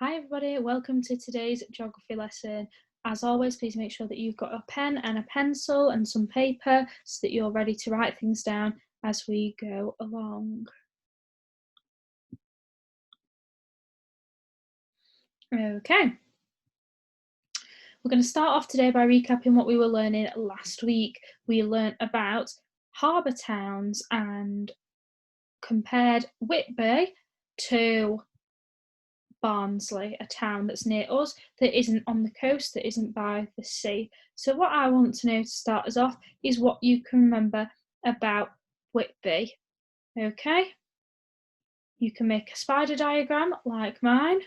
Hi everybody, welcome to today's geography lesson. As always, please make sure that you've got a pen and a pencil and some paper so that you're ready to write things down as we go along. Okay, we're going to start off today by recapping what we were learning last week. We learnt about harbour towns and compared Whitby to Barnsley, a town that's near us, that isn't on the coast, that isn't by the sea. So what I want to know to start us off is what you can remember about Whitby. Okay? You can make a spider diagram like mine,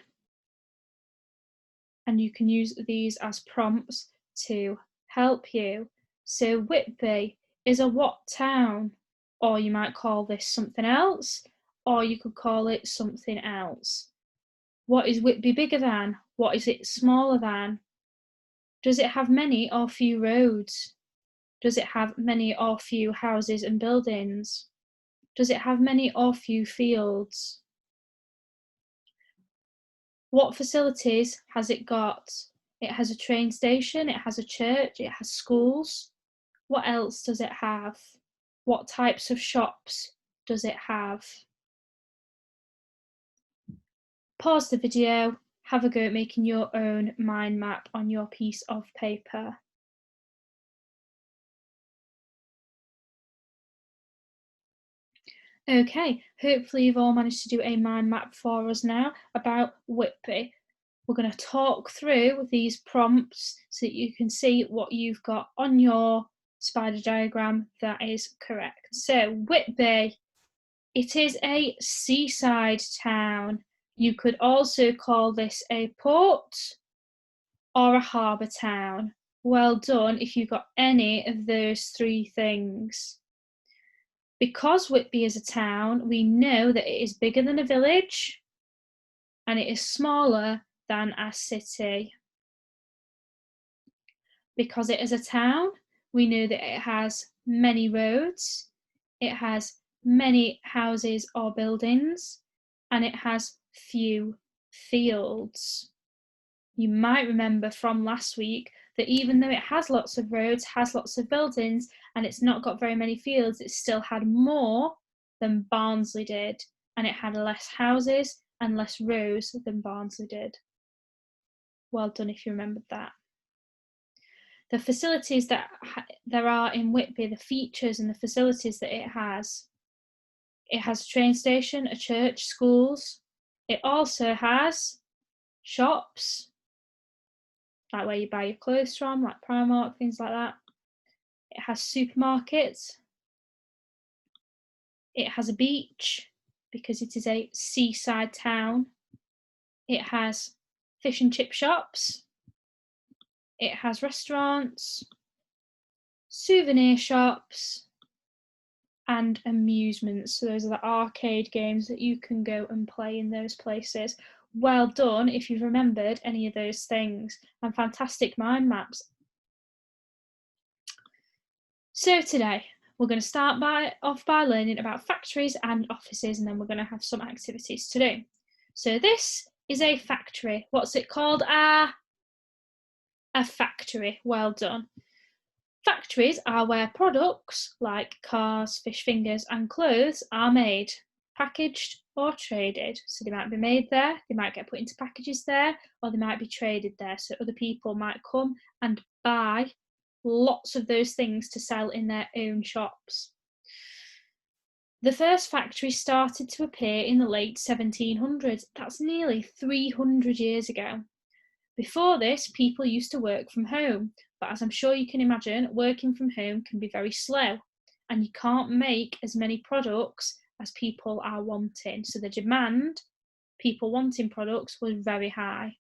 and you can use these as prompts to help you. So Whitby is a what town? Or you might call this something else, or you could call it something else. What is Whitby bigger than? What is it smaller than? Does it have many or few roads? Does it have many or few houses and buildings? Does it have many or few fields? What facilities has it got? It has a train station, it has a church, it has schools. What else does it have? What types of shops does it have? Pause the video, have a go at making your own mind map on your piece of paper. Okay, hopefully you've all managed to do a mind map for us now about Whitby. We're going to talk through these prompts so that you can see what you've got on your spider diagram that is correct. So Whitby, it is a seaside town. You could also call this a port or a harbour town. Well done if you got any of those three things. Because Whitby is a town, we know that it is bigger than a village and it is smaller than a city. Because it is a town, we know that it has many roads, it has many houses or buildings, and it has few fields. You might remember from last week that even though it has lots of roads, has lots of buildings, and it's not got very many fields, it still had more than Barnsley did, and it had less houses and less rows than Barnsley did. Well done if you remembered that. The facilities that there are in Whitby, the features and the facilities that it has a train station, a church, schools. It also has shops, like where you buy your clothes from, like Primark, things like that. It has supermarkets. It has a beach because it is a seaside town. It has fish and chip shops. It has restaurants, souvenir shops, and amusements. So those are the arcade games that you can go and play in those places. Well done if you've remembered any of those things, and fantastic mind maps. So today we're going to start off by learning about factories and offices, and then we're going to have some activities to do. So this is a factory. What's it called? A factory. Well done. Factories are where products like cars, fish fingers, and clothes are made, packaged, or traded. So they might be made there, they might get put into packages there, or they might be traded there. So other people might come and buy lots of those things to sell in their own shops. The first factory started to appear in the late 1700s. That's nearly 300 years ago. Before this, people used to work from home, but as I'm sure you can imagine, working from home can be very slow and you can't make as many products as people are wanting. So the demand, people wanting products, was very high.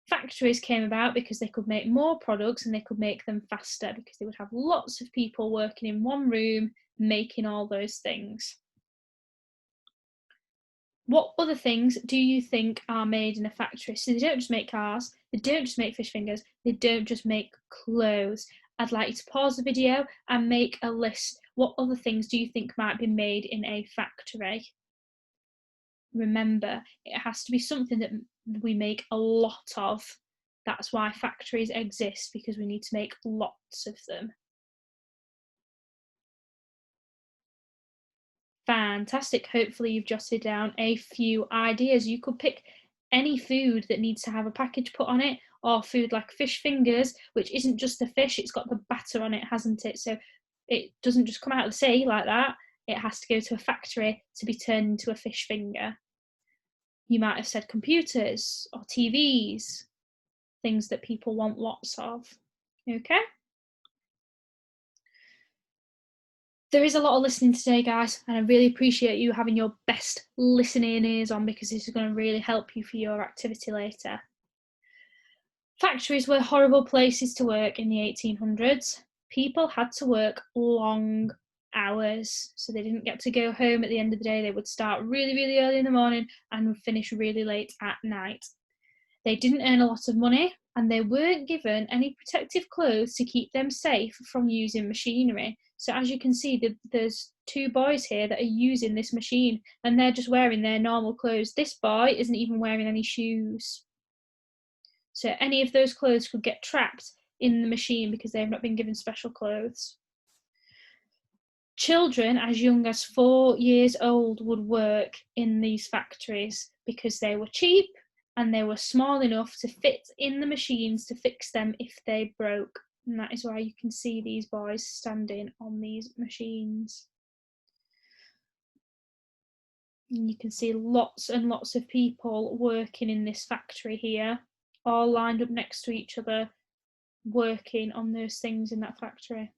Factories came about because they could make more products and they could make them faster because they would have lots of people working in one room making all those things. What other things do you think are made in a factory? So they don't just make cars, they don't just make fish fingers, they don't just make clothes. I'd like you to pause the video and make a list. What other things do you think might be made in a factory? Remember, it has to be something that we make a lot of. That's why factories exist, because we need to make lots of them. Fantastic. Hopefully you've jotted down a few ideas. You could pick any food that needs to have a package put on it, or food like fish fingers, which isn't just the fish, it's got the batter on it, hasn't it? So it doesn't just come out of the sea like that. It has to go to a factory to be turned into a fish finger. You might have said computers or TVs, things that people want lots of. Okay? There is a lot of listening today, guys, and I really appreciate you having your best listening ears on, because this is going to really help you for your activity later. Factories were horrible places to work in the 1800s. People had to work long hours, so they didn't get to go home at the end of the day. They would start really, really early in the morning and finish really late at night. They didn't earn a lot of money, and they weren't given any protective clothes to keep them safe from using machinery. So as you can see, there's two boys here that are using this machine, and they're just wearing their normal clothes. This boy isn't even wearing any shoes. So any of those clothes could get trapped in the machine because they've not been given special clothes. Children as young as 4 years old would work in these factories because they were cheap and they were small enough to fit in the machines to fix them if they broke. And that is why you can see these boys standing on these machines. And you can see lots and lots of people working in this factory here, all lined up next to each other, working on those things in that factory.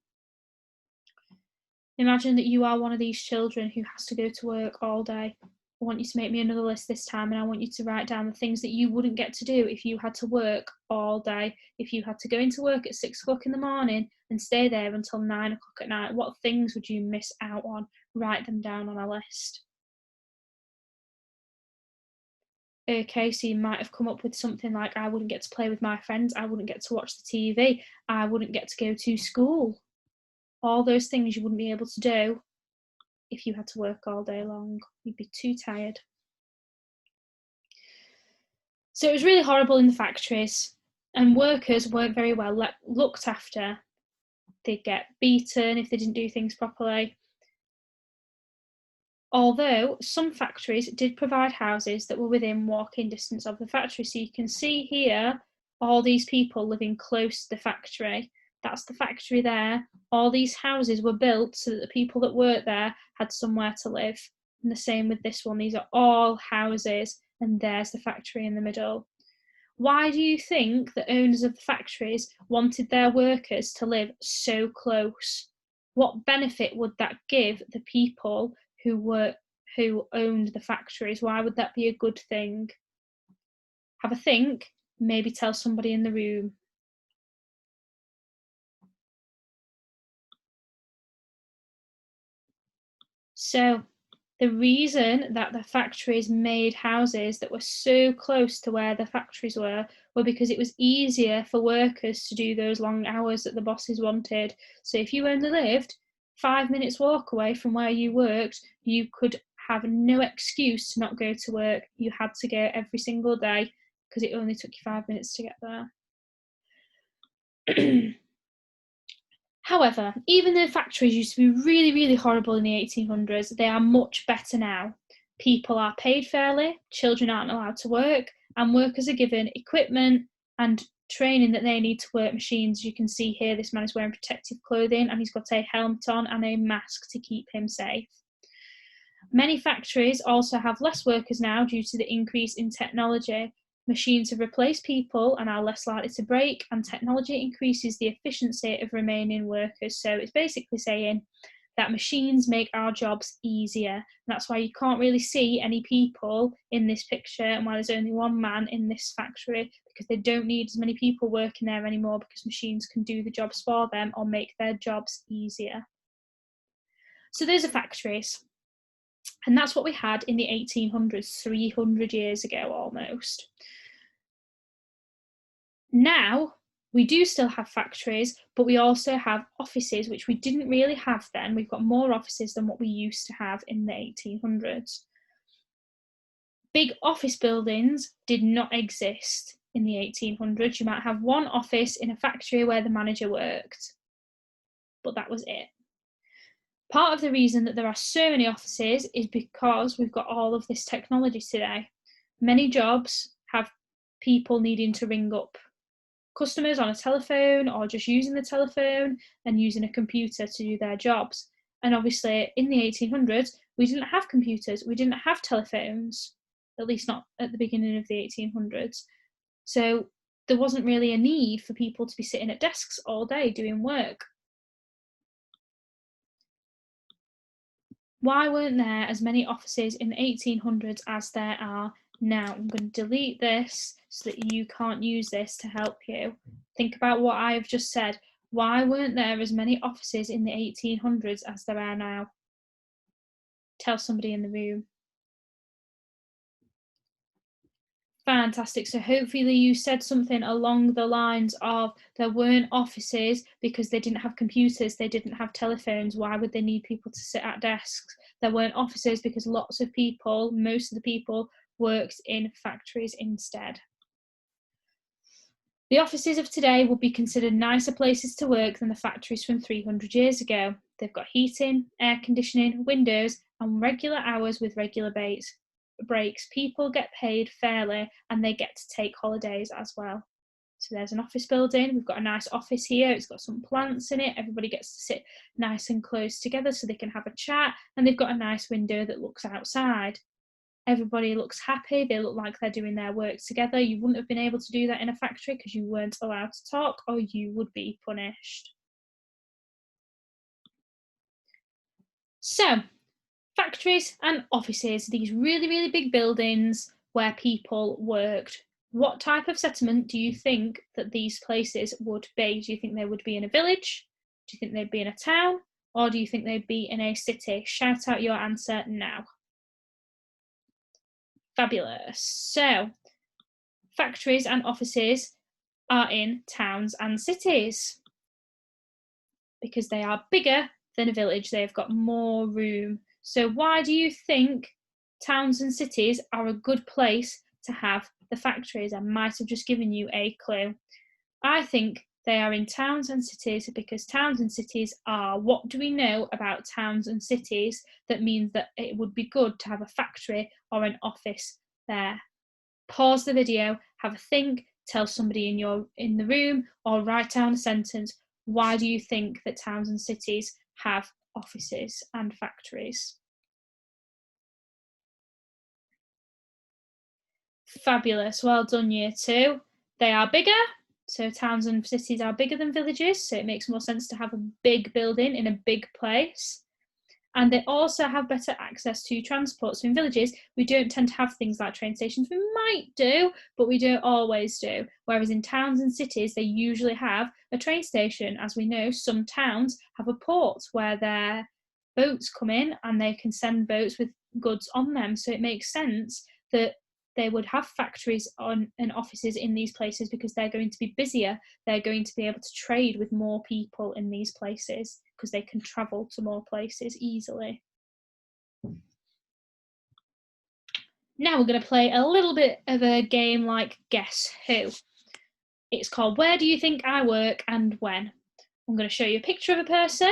Imagine that you are one of these children who has to go to work all day. I want you to make me another list this time, and I want you to write down the things that you wouldn't get to do if you had to work all day. If you had to go into work at 6 o'clock in the morning and stay there until 9 o'clock at night, what things would you miss out on? Write them down on a list. Okay, so you might have come up with something like, I wouldn't get to play with my friends, I wouldn't get to watch the TV, I wouldn't get to go to school. All those things you wouldn't be able to do if you had to work all day long. You'd be too tired. So it was really horrible in the factories, and workers weren't very well looked after. They'd get beaten if they didn't do things properly. Although some factories did provide houses that were within walking distance of the factory. So you can see here all these people living close to the factory. That's the factory there. All these houses were built so that the people that worked there had somewhere to live. And the same with this one. These are all houses, and there's the factory in the middle. Why do you think the owners of the factories wanted their workers to live so close? What benefit would that give the people who owned the factories? Why would that be a good thing? Have a think, maybe tell somebody in the room. So the reason that the factories made houses that were so close to where the factories were because it was easier for workers to do those long hours that the bosses wanted. So if you only lived 5 minutes walk away from where you worked, you could have no excuse to not go to work. You had to go every single day because it only took you 5 minutes to get there. However, even though factories used to be really, really horrible in the 1800s, they are much better now. People are paid fairly, children aren't allowed to work, and workers are given equipment and training that they need to work machines. You can see here this man is wearing protective clothing and he's got a helmet on and a mask to keep him safe. Many factories also have less workers now due to the increase in technology. Machines have replaced people and are less likely to break, and technology increases the efficiency of remaining workers. So it's basically saying that machines make our jobs easier. And that's why you can't really see any people in this picture, and why there's only one man in this factory, because they don't need as many people working there anymore, because machines can do the jobs for them or make their jobs easier. So those are factories. And that's what we had in the 1800s, 300 years ago almost. Now, we do still have factories, but we also have offices, which we didn't really have then. We've got more offices than what we used to have in the 1800s. Big office buildings did not exist in the 1800s. You might have one office in a factory where the manager worked, but that was it. Part of the reason that there are so many offices is because we've got all of this technology today. Many jobs have people needing to ring up customers on a telephone or just using the telephone and using a computer to do their jobs. And obviously in the 1800s, we didn't have computers, we didn't have telephones, at least not at the beginning of the 1800s. So there wasn't really a need for people to be sitting at desks all day doing work. Why weren't there as many offices in the 1800s as there are now? I'm going to delete this so that you can't use this to help you. Think about what I've just said. Why weren't there as many offices in the 1800s as there are now? Tell somebody in the room. Fantastic. So hopefully you said something along the lines of there weren't offices because they didn't have computers, they didn't have telephones. Why would they need people to sit at desks? There weren't offices because lots of people, most of the people, worked in factories instead. The offices of today would be considered nicer places to work than the factories from 300 years ago. They've got heating, air conditioning, windows, and regular hours with regular breaks. People get paid fairly and they get to take holidays as well. So there's an office building. We've got a nice office here. It's got some plants in it. Everybody gets to sit nice and close together so they can have a chat, and they've got a nice window that looks outside. Everybody looks happy. They look like they're doing their work together. You wouldn't have been able to do that in a factory because you weren't allowed to talk or you would be punished. So factories and offices, these really, really big buildings where people worked. What type of settlement do you think that these places would be? Do you think they would be in a village? Do you think they'd be in a town? Or do you think they'd be in a city? Shout out your answer now. Fabulous. So, factories and offices are in towns and cities because they are bigger than a village. They've got more room. So why do you think towns and cities are a good place to have the factories? I might have just given you a clue. I think they are in towns and cities because towns and cities are, what do we know about towns and cities that means that it would be good to have a factory or an office there? Pause the video, have a think, tell somebody in the room, or write down a sentence. Why do you think that towns and cities have offices and factories? Fabulous, well done year 2. They are bigger, so towns and cities are bigger than villages, so it makes more sense to have a big building in a big place. And they also have better access to transport. So in villages, we don't tend to have things like train stations. We might do, but we don't always do. Whereas in towns and cities, they usually have a train station. As we know, some towns have a port where their boats come in and they can send boats with goods on them. So it makes sense that they would have factories and offices in these places because they're going to be busier. They're going to be able to trade with more people in these places because they can travel to more places easily. Now we're going to play a little bit of a game like Guess Who. It's called Where Do You Think I Work and When? I'm going to show you a picture of a person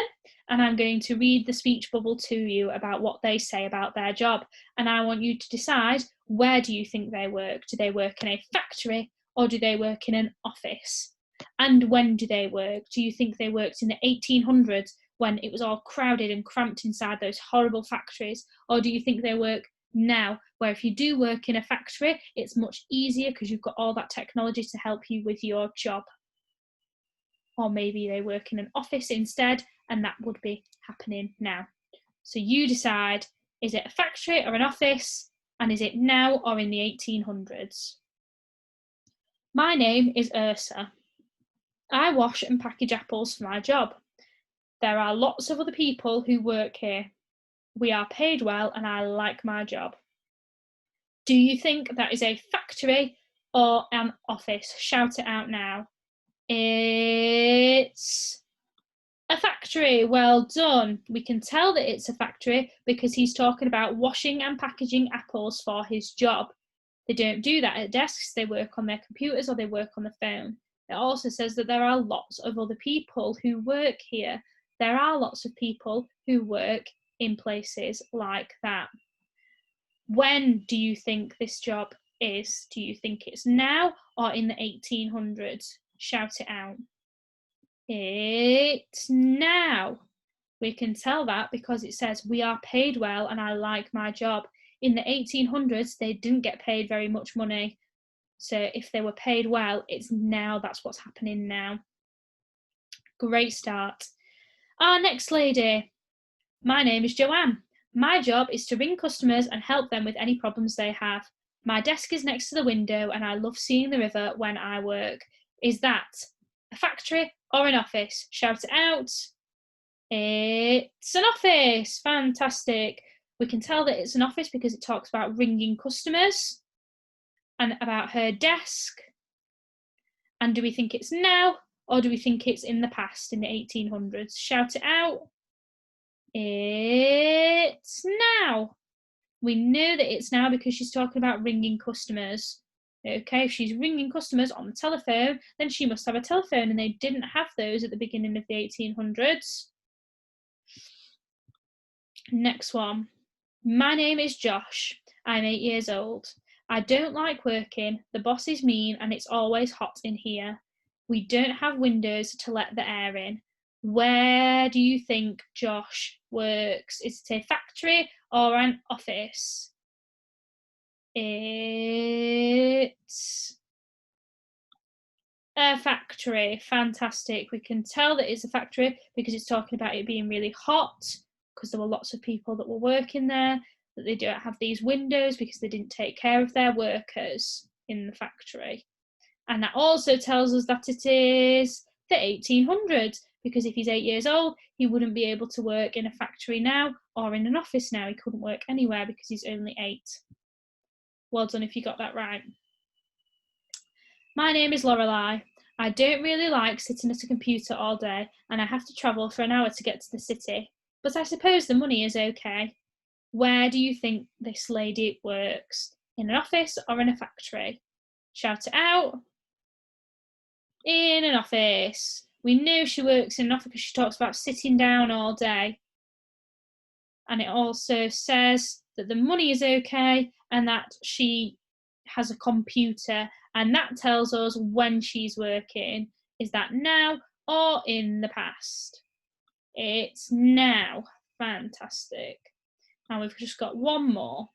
and I'm going to read the speech bubble to you about what they say about their job. And I want you to decide, where do you think they work? Do they work in a factory or do they work in an office? And when do they work? Do you think they worked in the 1800s when it was all crowded and cramped inside those horrible factories? Or do you think they work now, where if you do work in a factory, it's much easier because you've got all that technology to help you with your job? Or maybe they work in an office instead, and that would be happening now. So you decide, is it a factory or an office, and is it now or in the 1800s? My name is Ursa. I wash and package apples for my job. There are lots of other people who work here. We are paid well and I like my job. Do you think that is a factory or an office? Shout it out now. It's A factory, well done. We can tell that it's a factory because he's talking about washing and packaging apples for his job. They don't do that at desks, they work on their computers or they work on the phone. It also says that there are lots of other people who work here. There are lots of people who work in places like that. When do you think this job is? Do you think it's now or in the 1800s? Shout it out. It's now. We can tell that because it says we are paid well and I like my job. In the 1800s, they didn't get paid very much money. So if they were paid well, it's now. That's what's happening now. Great start. Our next lady. My name is Joanne. My job is to ring customers and help them with any problems they have. My desk is next to the window and I love seeing the river when I work. Is that a factory or an office? Shout it out. It's an office. Fantastic. We can tell that it's an office because it talks about ringing customers and about her desk. And do we think it's now or do we think it's in the past, in the 1800s? Shout it out. It's now. We know that it's now because she's talking about ringing customers. Okay, if she's ringing customers on the telephone, then she must have a telephone, and they didn't have those at the beginning of the 1800s. Next one. My name is Josh. I'm 8 years old. I don't like working. The boss is mean and it's always hot in here. We don't have windows to let the air in. Where do you think Josh works? Is it a factory or an office? It's a factory. Fantastic. We can tell that it's a factory because it's talking about it being really hot because there were lots of people that were working there, that they don't have these windows because they didn't take care of their workers in the factory. And that also tells us that it is the 1800s because if he's 8 years old, he wouldn't be able to work in a factory now or in an office now. He couldn't work anywhere because he's only 8. Well done if you got that right. My name is Lorelei. I don't really like sitting at a computer all day and I have to travel for an hour to get to the city, but I suppose the money is okay. Where do you think this lady works? In an office or in a factory? Shout it out. In an office. We know she works in an office because she talks about sitting down all day. And it also says that the money is okay and that she has a computer, and that tells us when she's working. Is that now or in the past? It's now. Fantastic. And we've just got one more.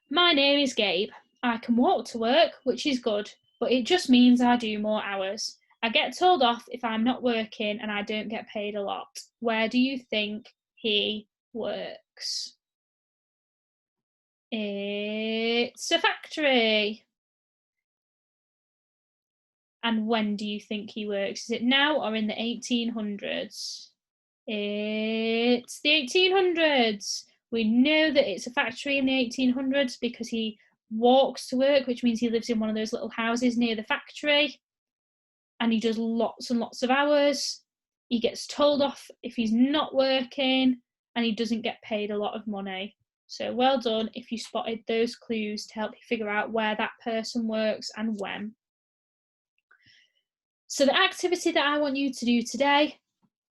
My name is Gabe. I can walk to work, which is good, but it just means I do more hours. I get told off if I'm not working and I don't get paid a lot. Where do you think he works? It's a factory. And when do you think he works? Is it now or in the 1800s? It's the 1800s. We know that it's a factory in the 1800s because he walks to work, which means he lives in one of those little houses near the factory. And he does lots and lots of hours. He gets told off if he's not working, and he doesn't get paid a lot of money. So well done if you spotted those clues to help you figure out where that person works and when. So the activity that I want you to do today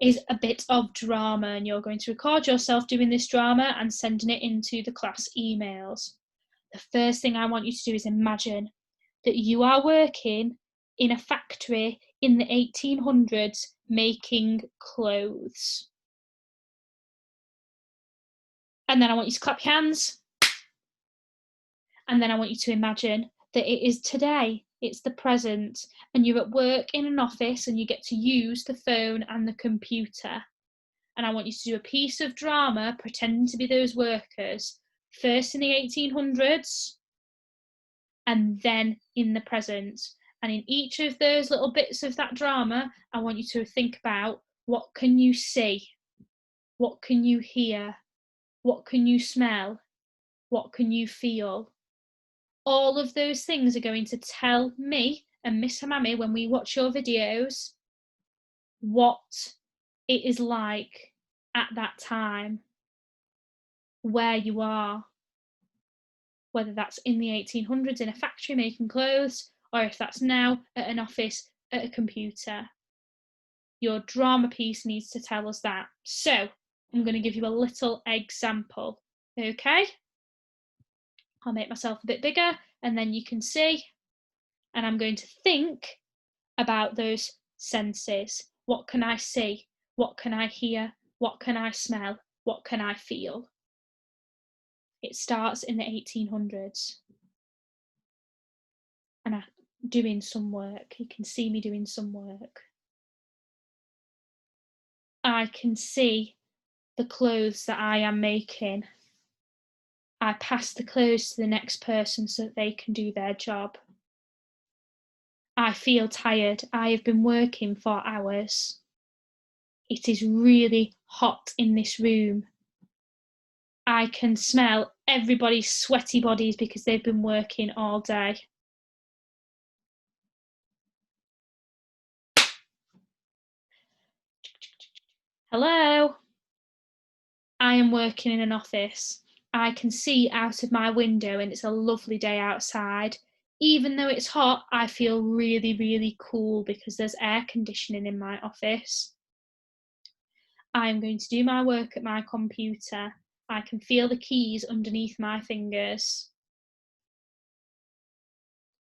is a bit of drama, and you're going to record yourself doing this drama and sending it into the class emails. The first thing I want you to do is imagine that you are working in a factory in the 1800s making clothes. And then I want you to clap your hands. And then I want you to imagine that it is today, it's the present, and you're at work in an office and you get to use the phone and the computer. And I want you to do a piece of drama pretending to be those workers, first in the 1800s and then in the present. And in each of those little bits of that drama, I want you to think about, what can you see? What can you hear? What can you smell? What can you feel? All of those things are going to tell me and Miss Hamami when we watch your videos what it is like at that time, where you are, whether that's in the 1800s in a factory making clothes, or if that's now at an office at a computer. Your drama piece needs to tell us that. So I'm going to give you a little example, okay? I'll make myself a bit bigger and then you can see. And I'm going to think about those senses. What can I see? What can I hear? What can I smell? What can I feel? It starts in the 1800s. And I'm doing some work. You can see me doing some work. I can see the clothes that I am making. I pass the clothes to the next person so that they can do their job. I feel tired. I have been working for hours. It is really hot in this room. I can smell everybody's sweaty bodies because they've been working all day. Hello? I am working in an office. I can see out of my window and it's a lovely day outside. Even though it's hot, I feel really, really cool because there's air conditioning in my office. I'm going to do my work at my computer. I can feel the keys underneath my fingers.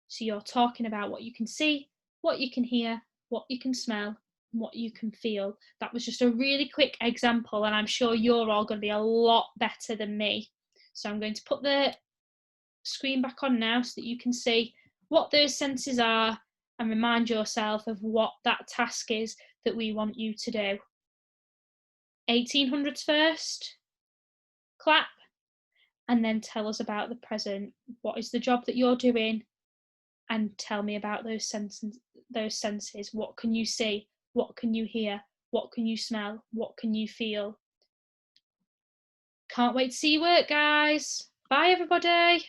So you're talking about what you can see, what you can hear, what you can smell, and what you can feel. That was just a really quick example, and I'm sure you're all going to be a lot better than me. So I'm going to put the screen back on now so that you can see what those senses are and remind yourself of what that task is that we want you to do. 1800s first, clap, and then tell us about the present. What is the job that you're doing? And tell me about those senses. What can you see? What can you hear? What can you smell? What can you feel? Can't wait to see you work, guys. Bye, everybody.